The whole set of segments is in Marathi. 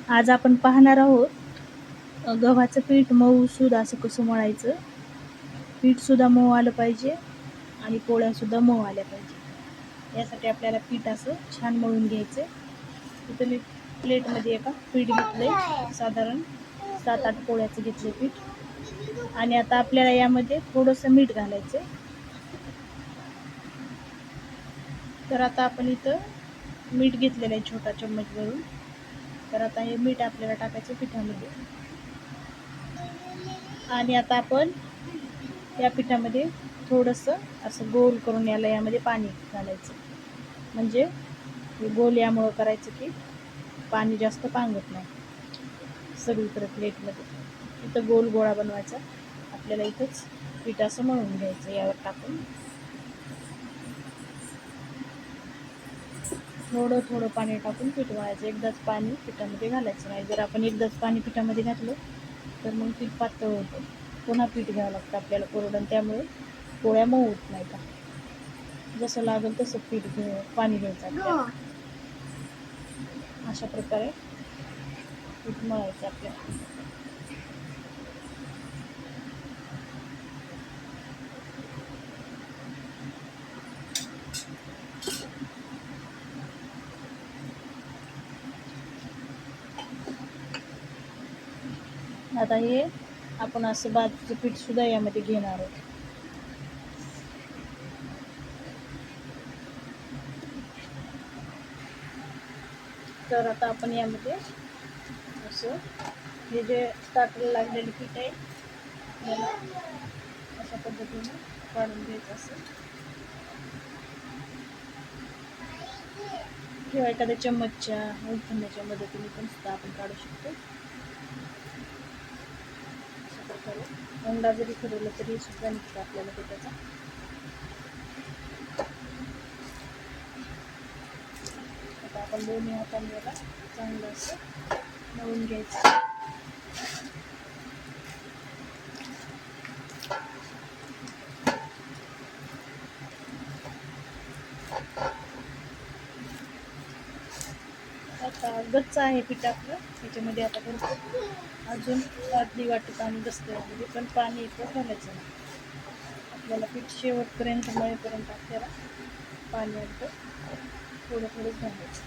आज आपण पाहणार आहोत गव्हाचं पीठ मऊसूद असं कसं मळायचं. पीठसुद्धा मऊ आलं पाहिजे आणि पोळ्यासुद्धा मऊ आल्या पाहिजे. यासाठी आपल्याला पीठ असं छान मळून घ्यायचं. इथं मी प्लेटमध्ये एका पीठ घेतलंय, साधारण 7-8 पोळ्याचं घेतलं पीठ. आणि आता आपल्याला यामध्ये थोडंसं मीठ घालायचं. तर आता आपण इथं मीठ घेतलेलं आहे छोटा चम्मच भरून. तर आता हे मीठ आपल्याला टाकायचं पिठामध्ये. आणि आता आपण या पिठामध्ये थोडंसं असं गोल करून यामध्ये पाणी घालायचं. म्हणजे हे गोल यामुळं करायचं की पाणी जास्त पांगत नाही सगळीकडे प्लेटमध्ये. इथं गोल गोळा बनवायचा आपल्याला. इथंच पीठ असं मळून घ्यायचं यावर टाकून. थोडं थोडं पाणी टाकून पीठ मळायचं. एकदाच पाणी पिठामध्ये घालायचं नाही. जर आपण एकदाच पाणी पिठामध्ये घातलं तर मग पीठ पातळ होतं. पुन्हा पीठ घ्यावं लागतं आपल्याला कोरडं, त्यामुळे पोळ्या मऊ होत नाही का. जसं लागेल तसं पाणी घ्यायचं आपल्याला. अशा प्रकारे पीठ मळायचं आपल्याला. आता हे आपण असं बाजूचं पीठ सुद्धा यामध्ये घेणार आहोत. तर आता आपण यामध्ये असं हे जे ताटाला लागलेलं पीठ आहे याला अशा पद्धतीने काढून घ्यायचं असं, किंवा एखाद्या चम्मचच्या उलथण्याच्या मदतीने पण सुद्धा आपण काढू शकतो. अशा प्रकारे अंडा जरी फिरवलं तरी सुद्धा निघतं आपल्याला पिठाचा. आता आपण दोन्ही हातांनी याला चांगलं असं मळून घ्यायचं. आता गच्च आहे पीठ आपलं. त्याच्यामध्ये आता भरपूर अजून अर्धी वाटी पाणी बसतं. म्हणजे पण पाणी इथं घालायचं नाही आपल्याला. पीठ शेवटपर्यंत मळेपर्यंत आपल्याला पाणी आणतं थोडं थोडं घालायचं.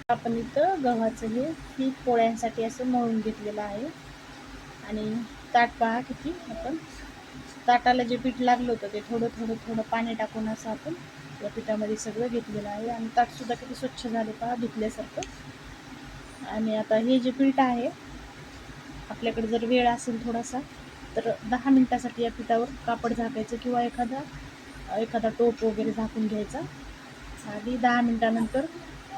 आपण इथं गव्हाचं हे पीठ पोळ्यांसाठी असं मळून घेतलेलं आहे. आणि ताट पहा किती आपण ताटाला जे पीठ लागलं होतं ते थोडं थोडं थोडं पाणी टाकून असं आपण या पिठामध्ये सगळं घेतलेलं आहे. आणि ताटसुद्धा किती स्वच्छ झाले पहा, धुतल्यासारखं. आणि आता हे जे पीठ आहे, आपल्याकडे जर वेळ असेल थोडासा तर 10 मिनटासाठी या पिठावर कापड झाकायचं, किंवा एखादा टोप वगैरे झाकून घ्यायचा. आणि 10 मिनटानंतर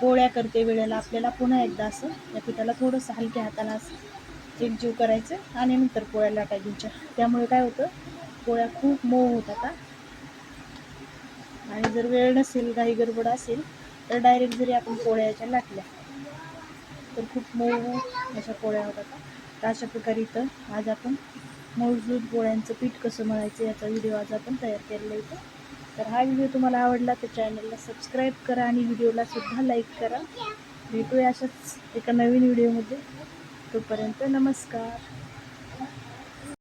पोळ्या करते वेळेला आपल्याला पुन्हा एकदा असं या पिठाला थोडंसं हलक्या हाताला असं एकजीव करायचं आणि नंतर पोळ्या लाटा घ्यायच्या. त्यामुळे काय होतं, पोळ्या खूप मऊ होतात. आणि जर वेळ नसेल, काही गडबड असेल तर डायरेक्ट जरी आपण पोळ्या याच्या लाटल्या तर खूप मऊ अशा पोळ्या होतात. तर अशा प्रकारे इथं आज आपण मऊसूद पोळ्यांचं पीठ कसं मळायचं याचा व्हिडिओ आज आपण तयार केलेला इथं. तर हा व्हिडिओ तुम्हाला आवडला तर चॅनलला सबस्क्राईब करा आणि व्हिडिओला सुद्धा लाईक करा. भेटूया अशाच एका नवीन व्हिडिओमध्ये. तोपर्यंत नमस्कार.